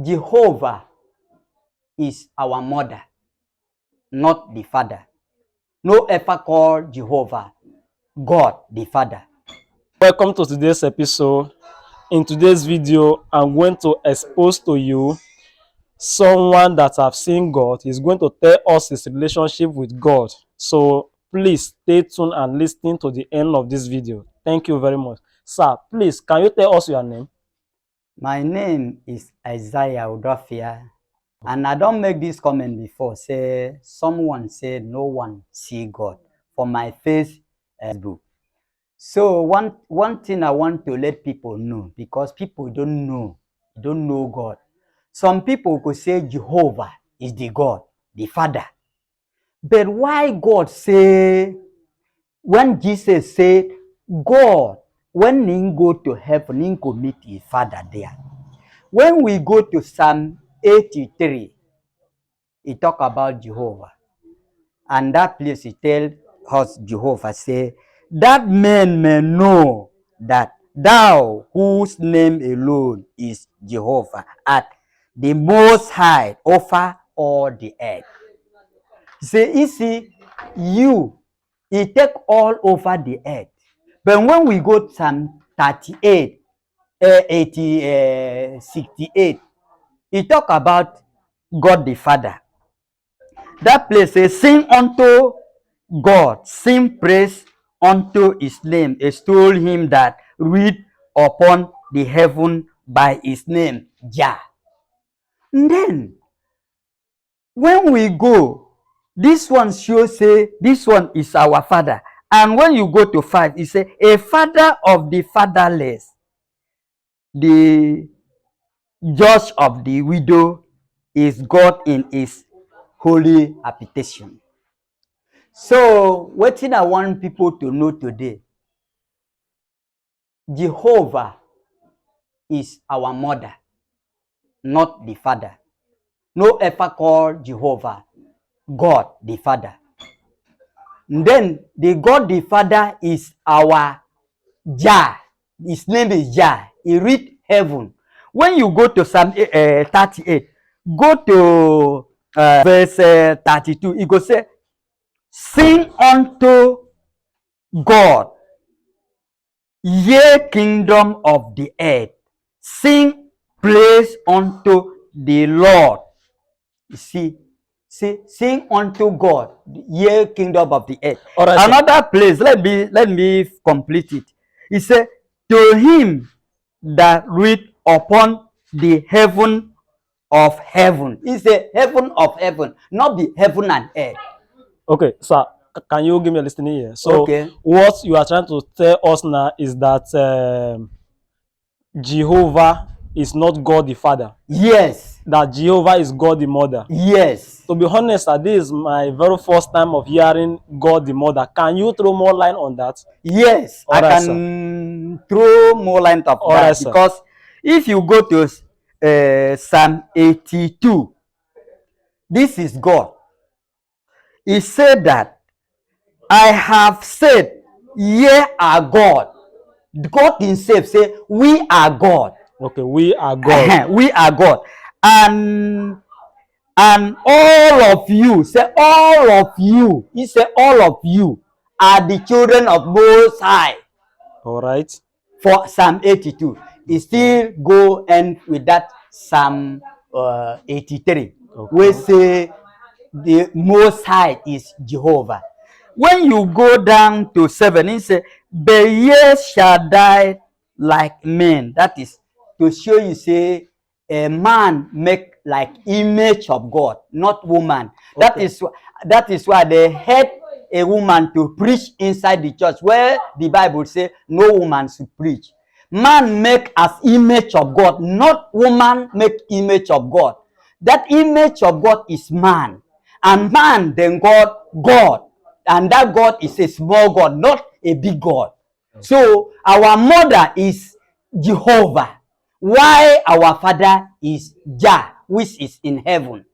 Jehovah is our mother, not the father. No ever call Jehovah God the Father. Welcome to today's episode. In today's video, I'm going to expose to you someone that have seen God. He's going to tell us his relationship with God. So please stay tuned and listen to the end of this video. Thank you very much. Sir, please, can you tell us your name? My name is Isaiah Udofia, and I don't make this comment before. Say someone said no one see God for my Facebook. So one thing I want to let people know, because people don't know God. Some people could say Jehovah is the God, the Father. But why God say, when Jesus said, God, when he go to heaven, he go meet his Father there. When we go to Psalm 83, he talk about Jehovah. And that place he tell us Jehovah say, that man may know that thou whose name alone is Jehovah at the most high over all the earth. Say, you see, he take all over the earth. But when we go to Psalm 38, 68, he talk about God the Father. That place says, sing unto God, sing praise unto his name, extol him that read upon the heaven by his name, JAH. And then, when we go, this one shows say, this one is our father. And when you go to 5, it say, a father of the fatherless, the judge of the widow is God in his holy habitation. So, what I want people to know today, Jehovah is our mother, not the father. No ever call Jehovah God the Father. And then the God the Father is our JAH. His name is JAH. He read heaven. When you go to Psalm 38, go to verse 32, it goes say, sing unto God, ye kingdom of the earth, sing praise unto the Lord. You see, sing unto God, ye kingdom of the earth. All right, another place, let me complete it. He said, to him that read upon the heaven of heaven. He said heaven of heaven, not the heaven and earth. Okay, sir, can you give me a listening ear? So, okay, what you are trying to tell us now is that Jehovah is not God the Father. yes, That Jehovah is God the Mother. yes. To be honest, this is my very first time of hearing God the Mother. Can you throw more light on that? Yes, All I right, can throw more light of All that, right, sir. because if you go to Psalm 82, this is God. He said that I have said, ye are God. God himself say, we are God. Okay, we are God. We are God. And all of you, say all of you, he said all of you are the children of Most High. All right. For Psalm 82, he still go and with that Psalm 83, we say the Most High is Jehovah. When you go down to 7, he say, the years shall die like men. That is to show you say a man make like image of God, not woman. Okay. That is why they had a woman to preach inside the church, where the Bible say no woman should preach. Man make as image of God, not woman make image of God. That image of God is man, and man then God, and that God is a small God, not a big God. So our mother is Jehovah, why our father is Jah, which is in heaven.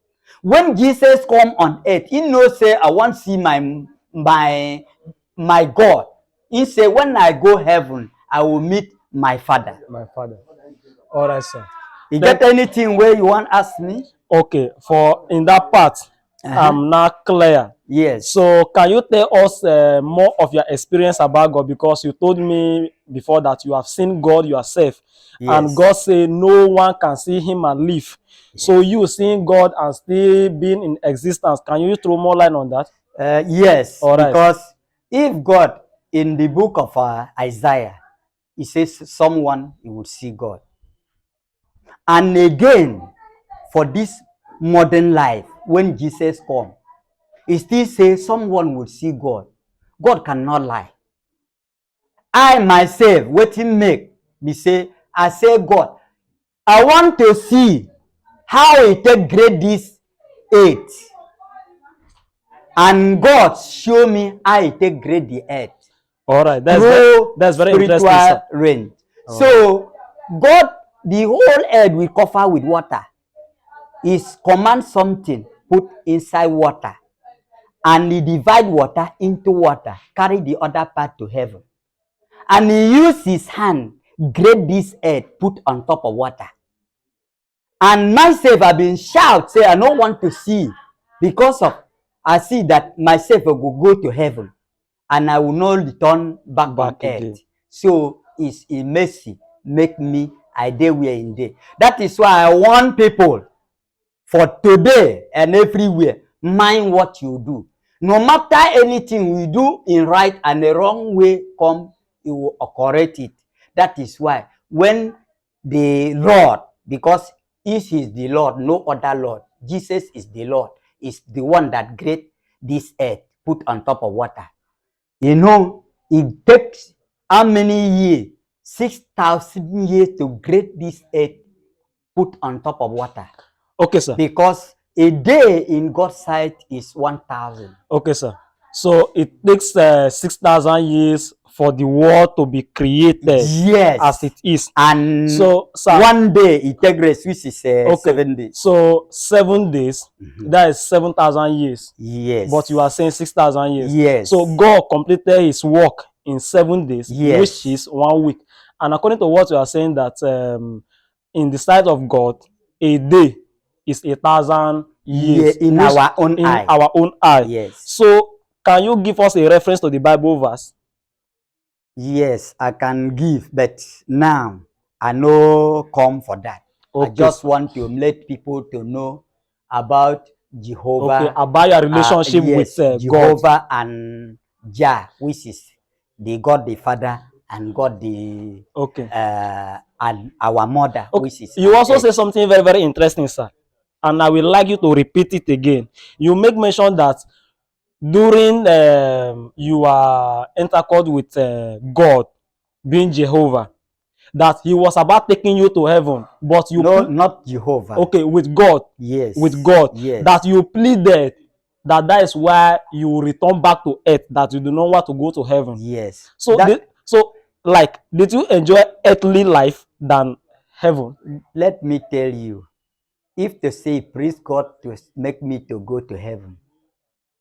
When Jesus come on earth, he no say I want see my God. He say when I go heaven, I will meet my father. My father. All right, sir. You get anything where you want ask me? Okay, for in that part, I'm not clear. Yes. So can you tell us more of your experience about God? Because you told me before that you have seen God yourself, and Yes. God said no one can see Him and live. So you seeing God and still being in existence, can you throw more light on that? Yes, All right. because if God in the book of Isaiah, he says someone he would see God. And again, for this modern life, when Jesus come, he still says someone would see God. God cannot lie. I myself, what he make me say, I say, God, I want to see how he take grade this 8. And God show me how he take grade the earth. All right, That's very spiritual interesting, sir. range. So God, the whole earth will cover with water. Is command something, put inside water, and he divide water into water, carry the other part to heaven. And he use his hand, grade this earth, put on top of water. And myself, I've been shout, say I don't want to see, because of I see that myself will go to heaven, and I will not return back on again. earth. So it's a mercy make me I dey where in day. That is why I want people for today and everywhere, mind what you do. No matter anything we do in right and the wrong way come, you will correct it. That is why when the Lord, because he is the Lord, no other Lord. Jesus is the Lord, is the one that created this earth, put on top of water. You know, it takes how many years? 6,000 years to create this earth, put on top of water. Okay, sir. Because a day in God's sight is 1,000. Okay, sir. So it takes 6,000 years for the world to be created, yes, as it is. And so, sir, one day it takes rest, which is 7 days. So 7 days, that is 7,000 years. Yes. But you are saying 6,000 years. Yes. So God completed His work in 7 days, yes, which is 1 week. And according to what you are saying, that in the sight of God, a day is 1,000 years in our own eye. Our own eye. Yes. So can you give us a reference to the Bible verse? Yes, I can give, but now I no come for that. Okay. I just want to let people to know about Jehovah. Okay, about your relationship yes, with Jehovah God. and JAH, which is the God the Father and God the and our mother, which is. You also say something very, very interesting, sir, and I would like you to repeat it again. You make mention that during you are intercourse with God, being Jehovah, that He was about taking you to heaven, but you not Jehovah. Okay, with God. Yes. With God. Yes. That you pleaded that is why you return back to earth, that you do not want to go to heaven. Yes. So did you enjoy earthly life than heaven? Let me tell you, if they say praise God to make me to go to heaven,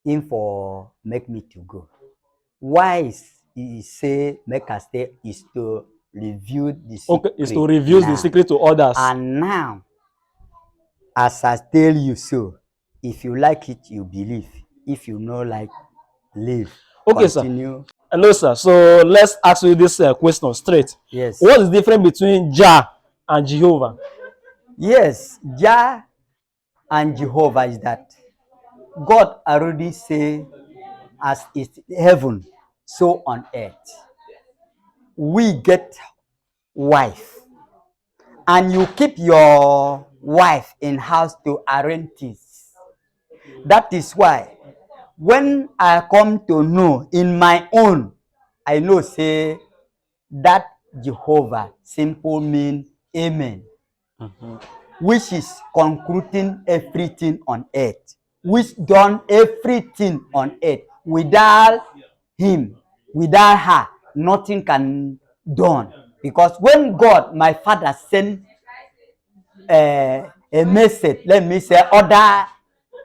him for make me to go. Why is he say make us stay is to reveal the secret. Okay, is to reveal the secret to others. And now, as I tell you so, if you like it, you believe. If you no like, live. Okay, continue. Sir. Hello, sir. So let's ask you this question straight. Yes. What is the difference between JAH and Jehovah? Yes, JAH and Jehovah is that God already say, as is heaven, so on earth. We get wife, and you keep your wife in house to arrange things. That is why when I come to know in my own, I know say that Jehovah simple mean amen, which is concluding everything on earth, which done everything on earth. Without him, without her, nothing can done. Because when God, my Father, sent a message, let me say, order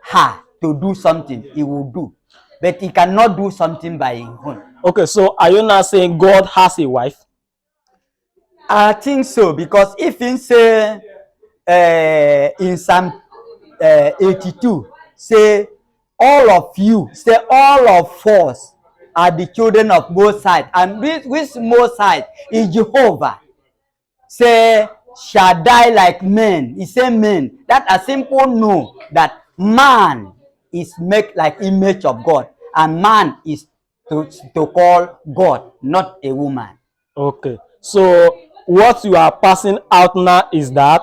her to do something, he will do. But he cannot do something by his own. Okay, so are you not saying God has a wife? I think so, because if he say in Psalm 82, say all of you, say all of us are the children of Most High, and which Most High is Jehovah. Say shall die like men. He say men. That a simple know that man is made like image of God, and man is to call God, not a woman. Okay. So what you are passing out now is that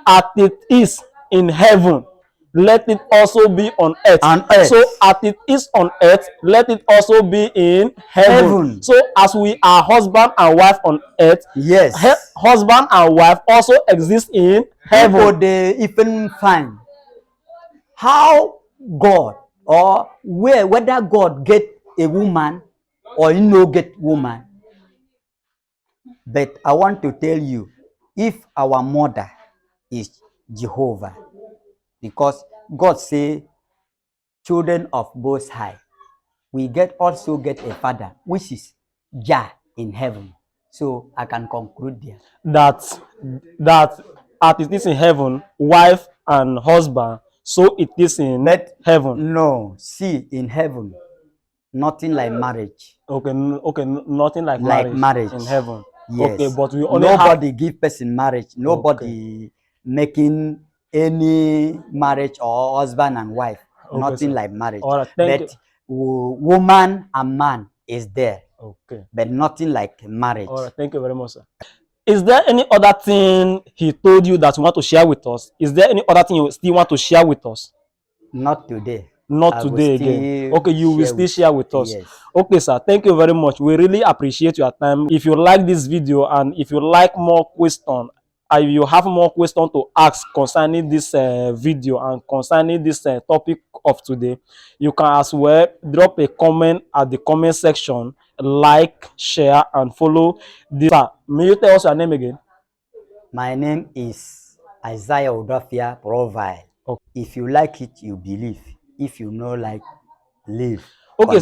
as it is in heaven, let it also be on earth. On earth. So as it is on earth, let it also be in heaven. So as we are husband and wife on earth, Yes. Husband and wife also exist in heaven. People they even find how God or whether God get a woman or he no get woman. But I want to tell you, if our mother is Jehovah, because God say children of Most High, we also get a father, which is Jah in heaven. So I can conclude there. That as it is in heaven, wife and husband, so it is in heaven. No, see, in heaven, nothing like marriage. Okay, okay, nothing like marriage in heaven. Yes. Okay, but we only nobody give person marriage. Nobody making any marriage or husband and wife. Okay, nothing sir. like marriage. All right, thank you. Woman and man is there. Okay. But nothing like marriage. All right, thank you very much, sir. Is there any other thing he told you that you want to share with us? Is there any other thing you still want to share with us? Not today. Not today again. Okay, you will still share with us. Yes. Okay, sir. Thank you very much. We really appreciate your time. If you like this video and if you like more questions, if you have more questions to ask concerning this video and concerning this topic of today, you can as well drop a comment at the comment section, like, share, and follow this. Sir, may you tell us your name again? My name is Isaiah Odofia Provide. Okay. If you like it, you believe. If you know like, live. Okay.